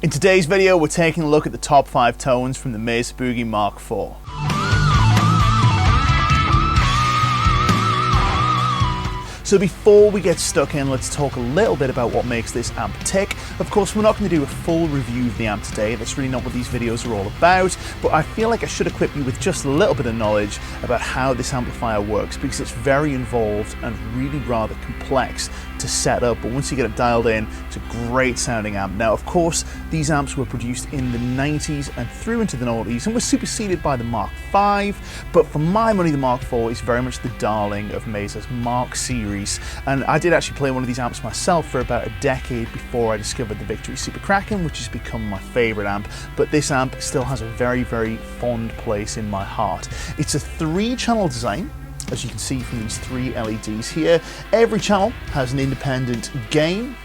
In today's video, we're taking a look at the top 5 tones from the Mesa Boogie Mark IV. So before we get stuck in, let's talk a little bit about what makes this amp tick. Of course, we're not going to do a full review of the amp today. That's really not what these videos are all about, but I feel like I should equip you with just a little bit of knowledge about how this amplifier works, because it's very involved and really rather complex to set up, but once you get it dialed in, it's a great sounding amp. Now, of course, these amps were produced in the 90s and through into the 90s and were superseded by the Mark V, but for my money, the Mark IV is very much the darling of Mesa's Mark series, and I did actually play one of these amps myself for about a decade before I discovered the Victory Super Kraken, which has become my favorite amp, but this amp still has a very, very fond place in my heart. It's a 3-channel design. As you can see from these 3 LEDs here, every channel has an independent gain,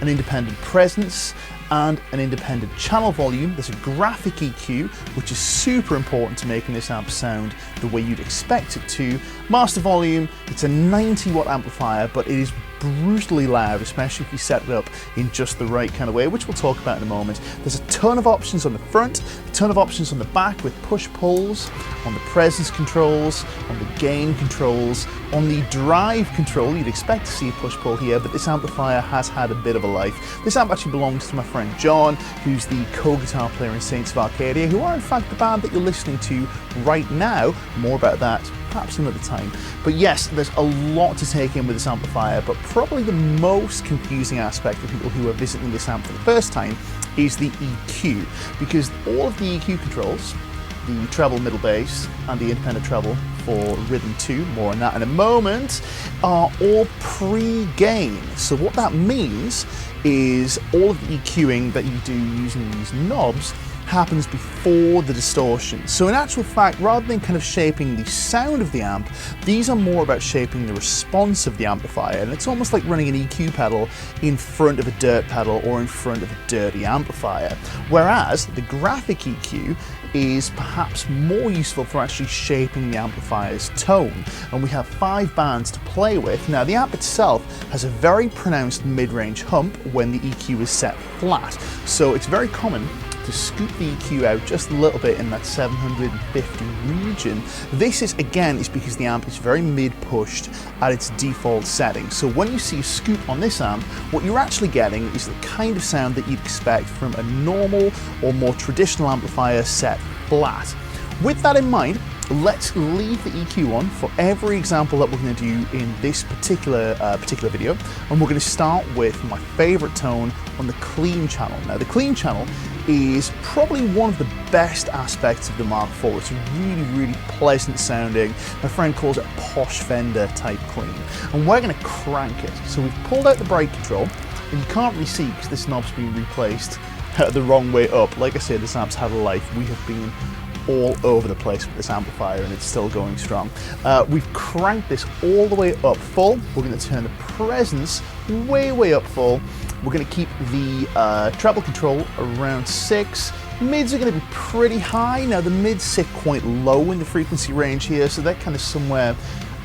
an independent presence, and an independent channel volume. There's a graphic EQ, which is super important to making this amp sound the way you'd expect it to. Master volume, it's a 90-watt amplifier, but it is brutally loud, especially if you set it up in just the right kind of way, which we'll talk about in a moment. There's a ton of options on the front, a ton of options on the back with push-pulls, on the presence controls, on the gain controls, on the drive control. You'd expect to see a push-pull here, but this amplifier has had a bit of a life. This amp actually belongs to my friend John, who's the co-guitar player in Saints of Arcadia, who are in fact the band that you're listening to right now. More about that perhaps another time. But yes, there's a lot to take in with this amplifier, but probably the most confusing aspect for people who are visiting this amp for the first time is the EQ, because all of the EQ controls, the treble, middle bass, and the independent treble for rhythm 2, more on that in a moment, are all pre-gain. So what that means is all of the EQing that you do using these knobs happens before the distortion. So in actual fact, rather than kind of shaping the sound of the amp, these are more about shaping the response of the amplifier, and it's almost like running an EQ pedal in front of a dirt pedal or in front of a dirty amplifier. Whereas the graphic EQ is perhaps more useful for actually shaping the amplifier's tone, and we have 5 bands to play with. Now, the amp itself has a very pronounced mid-range hump when the EQ is set flat, so it's very common to scoop the EQ out just a little bit in that 750 region. This is because the amp is very mid-pushed at its default setting. So when you see a scoop on this amp, what you're actually getting is the kind of sound that you'd expect from a normal or more traditional amplifier set flat. With that in mind, let's leave the EQ on for every example that we're going to do in this particular video, and we're going to start with my favorite tone on the clean channel. Now, the clean channel is probably one of the best aspects of the Mark IV. It's really, really pleasant sounding. My friend calls it posh Fender type clean, and we're going to crank it. So we've pulled out the bright control, and you can't really see because this knob's been replaced the wrong way up. Like I said, this amp's had a life. We have been all over the place with this amplifier, and it's still going strong. We've cranked this all the way up full. We're going to turn the presence way up full. We're going to keep the treble control around 6. Mids are going to be pretty high. Now, the mids sit quite low in the frequency range here, so they're kind of somewhere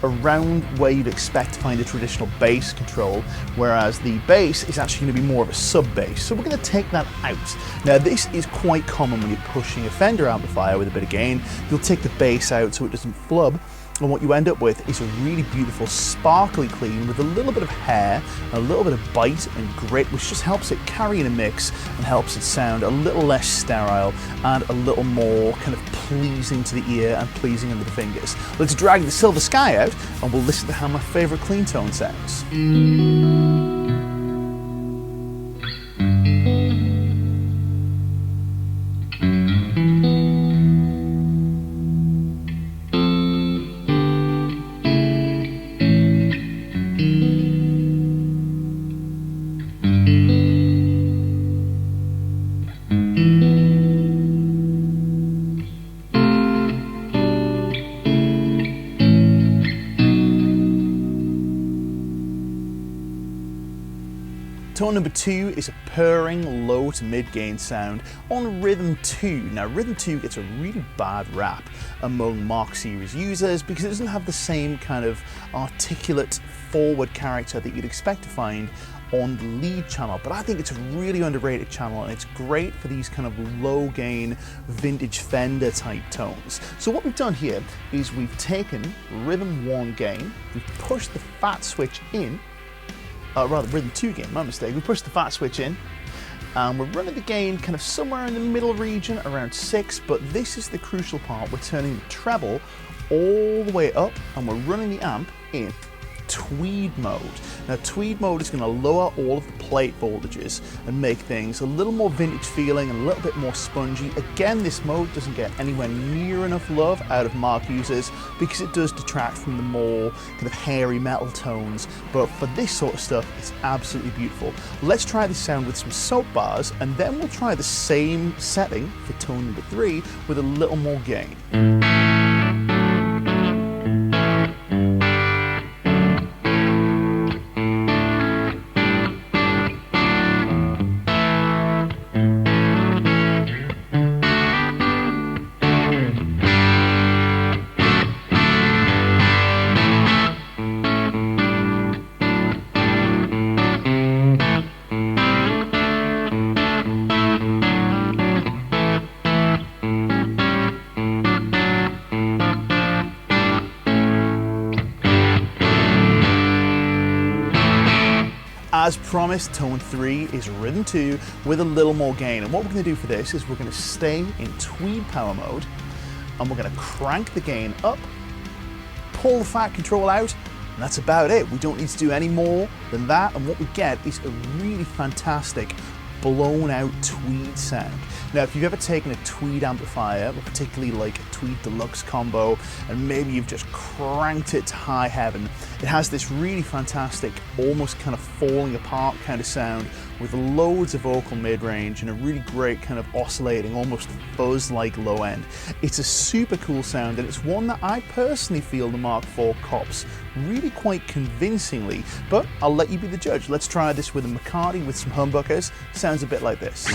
around where you'd expect to find a traditional bass control, whereas the bass is actually going to be more of a sub-bass. So we're going to take that out. Now, this is quite common when you're pushing a Fender amplifier with a bit of gain. You'll take the bass out so it doesn't flub, and what you end up with is a really beautiful sparkly clean with a little bit of hair, a little bit of bite and grit, which just helps it carry in a mix and helps it sound a little less sterile and a little more kind of pleasing to the ear and pleasing under the fingers. Let's drag the Silver Sky out and we'll listen to how my favorite clean tone sounds. Tone number 2 is a purring low to mid gain sound on rhythm 2. Now, rhythm 2 gets a really bad rap among Mark series users because it doesn't have the same kind of articulate forward character that you'd expect to find on the lead channel, but I think it's a really underrated channel and it's great for these kind of low gain vintage Fender type tones. So what we've done here is we've taken rhythm 1 gain, we've pushed the fat switch in, rather rhythm 2 gain, my mistake, we pushed the fat switch in, and we're running the gain kind of somewhere in the middle region around 6, but this is the crucial part. We're turning the treble all the way up and we're running the amp in tweed mode. Now tweed mode is going to lower all of the plate voltages and make things a little more vintage feeling and a little bit more spongy. Again, this mode doesn't get anywhere near enough love out of Mark users because it does detract from the more kind of hairy metal tones, but for this sort of stuff it's absolutely beautiful. Let's try this sound with some soap bars and then we'll try the same setting for tone number 3 with a little more gain. As promised, tone 3 is rhythm 2 with a little more gain, and what we're going to do for this is we're going to stay in tweed power mode and we're going to crank the gain up, pull the fat control out, and that's about it. We don't need to do any more than that, and what we get is a really fantastic blown out tweed sound. Now if you've ever taken a tweed amplifier, or particularly like a tweed deluxe combo, and maybe you've just cranked it to high heaven, it has this really fantastic, almost kind of falling apart kind of sound with loads of vocal mid-range and a really great kind of oscillating, almost fuzz-like low end. It's a super cool sound and it's one that I personally feel the Mark IV cops really quite convincingly, but I'll let you be the judge. Let's try this with a McCarty with some humbuckers. Sounds a bit like this.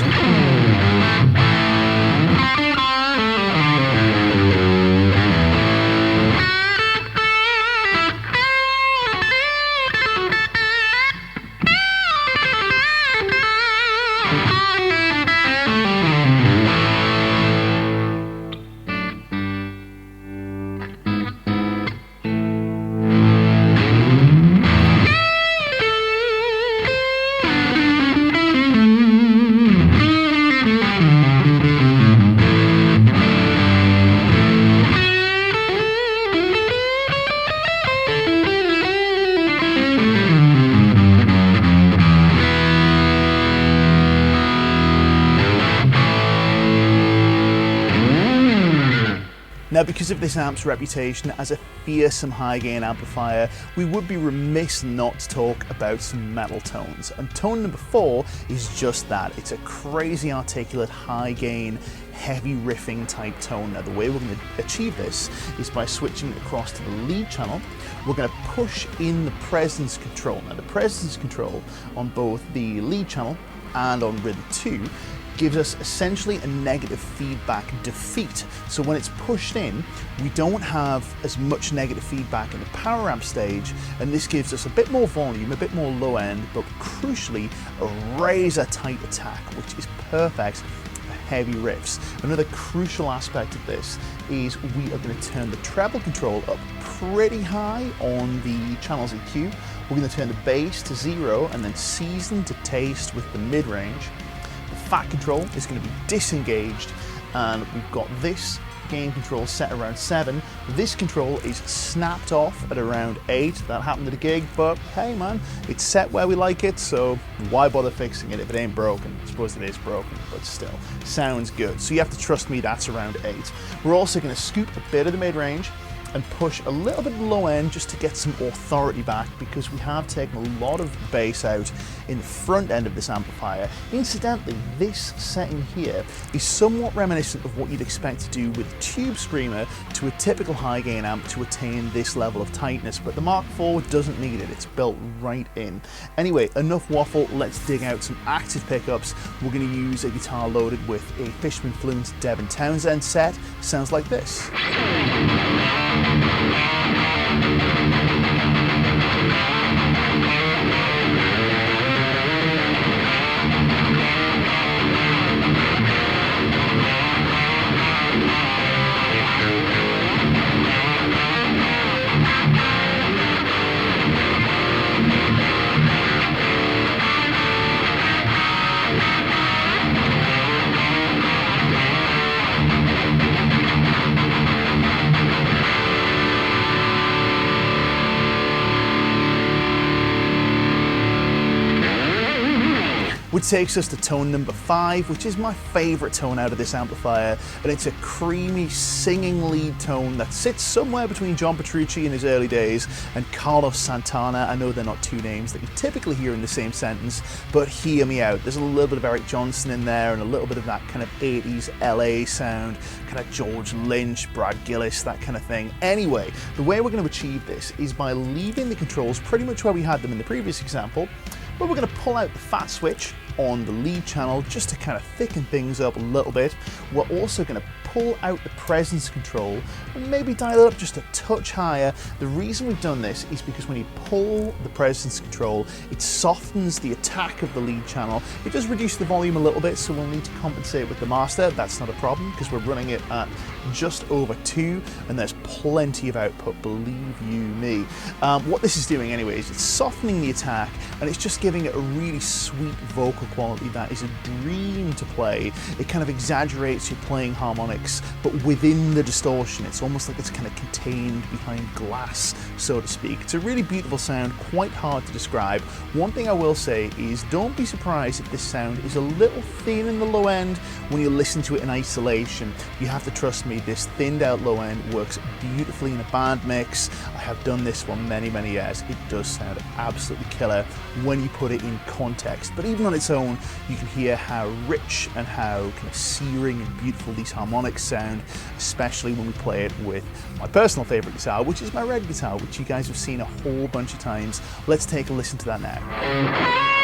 Now, because of this amp's reputation as a fearsome high gain amplifier, we would be remiss not to talk about some metal tones. And tone number 4 is just that. It's a crazy articulate high gain, heavy riffing type tone. Now the way we're going to achieve this is by switching across to the lead channel. We're going to push in the presence control. Now the presence control on both the lead channel and on rhythm 2 gives us essentially a negative feedback defeat. So when it's pushed in, we don't have as much negative feedback in the power amp stage, and this gives us a bit more volume, a bit more low end, but crucially a razor tight attack, which is perfect for heavy riffs. Another crucial aspect of this is we are going to turn the treble control up pretty high on the channel's EQ. We're going to turn the bass to 0 and then season to taste with the mid-range. Fat control is going to be disengaged, and we've got this gain control set around 7. This control is snapped off at around 8. That happened at a gig, but hey man, it's set where we like it, so why bother fixing it if it ain't broken? I suppose it is broken, but still, sounds good. So you have to trust me, that's around 8. We're also going to scoop a bit of the mid-range and push a little bit of low end just to get some authority back, because we have taken a lot of bass out in the front end of this amplifier. Incidentally, this setting here is somewhat reminiscent of what you'd expect to do with Tube Screamer to a typical high gain amp to attain this level of tightness, but the Mark IV doesn't need it, it's built right in. Anyway, enough waffle, let's dig out some active pickups. We're going to use a guitar loaded with a Fishman Fluence Devin Townsend set. Sounds like this. takes us to tone number 5, which is my favourite tone out of this amplifier, and it's a creamy singing lead tone that sits somewhere between John Petrucci in his early days and Carlos Santana. I know they're not two names that you typically hear in the same sentence, but hear me out. There's a little bit of Eric Johnson in there and a little bit of that kind of 80s LA sound, kind of George Lynch, Brad Gillis, that kind of thing. Anyway, the way we're going to achieve this is by leaving the controls pretty much where we had them in the previous example, but we're going to pull out the fat switch on the lead channel just to kind of thicken things up a little bit. We're also going to pull out the presence control and maybe dial it up just a touch higher. The reason we've done this is because when you pull the presence control, it softens the attack of the lead channel. It does reduce the volume a little bit, so we'll need to compensate with the master. That's not a problem because we're running it at just over 2 and there's plenty of output, believe you me. What this is doing anyway is it's softening the attack and it's just giving it a really sweet vocal quality that is a dream to play. It kind of exaggerates your playing harmonics, but within the distortion. It's almost like it's kind of contained behind glass, so to speak. It's a really beautiful sound, quite hard to describe. One thing I will say is don't be surprised if this sound is a little thin in the low end when you listen to it in isolation. You have to trust me, this thinned out low end works beautifully in a band mix. I have done this for many, many years. It does sound absolutely killer when you put it in context, but even on its own, you can hear how rich and how kind of searing and beautiful these harmonics sound, especially when we play it with my personal favorite guitar, which is my red guitar, which you guys have seen a whole bunch of times. Let's take a listen to that now.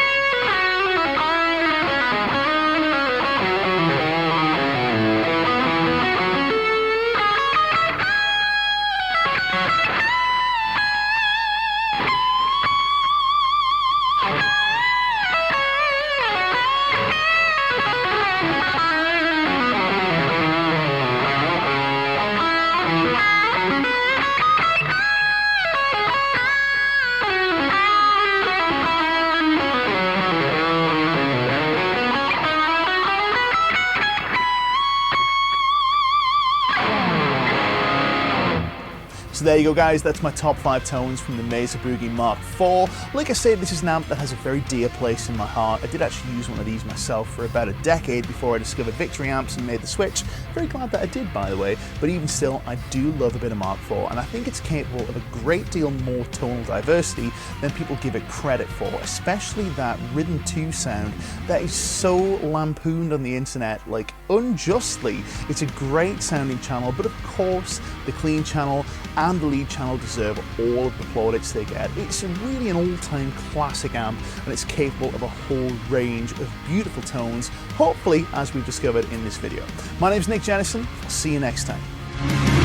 So there you go guys, that's my top 5 tones from the Mesa Boogie Mark IV. Like I said, this is an amp that has a very dear place in my heart. I did actually use one of these myself for about a decade before I discovered Victory amps and made the switch. Very glad that I did, by the way, but even still, I do love a bit of Mark IV, and I think it's capable of a great deal more tonal diversity than people give it credit for, especially that Rhythm 2 sound that is so lampooned on the internet, like unjustly. It's a great sounding channel, but of course, the clean channel and the lead channel deserve all of the plaudits they get. It's really an all-time classic amp, and it's capable of a whole range of beautiful tones, hopefully as we've discovered in this video. My name's Jennison. I'll see you next time.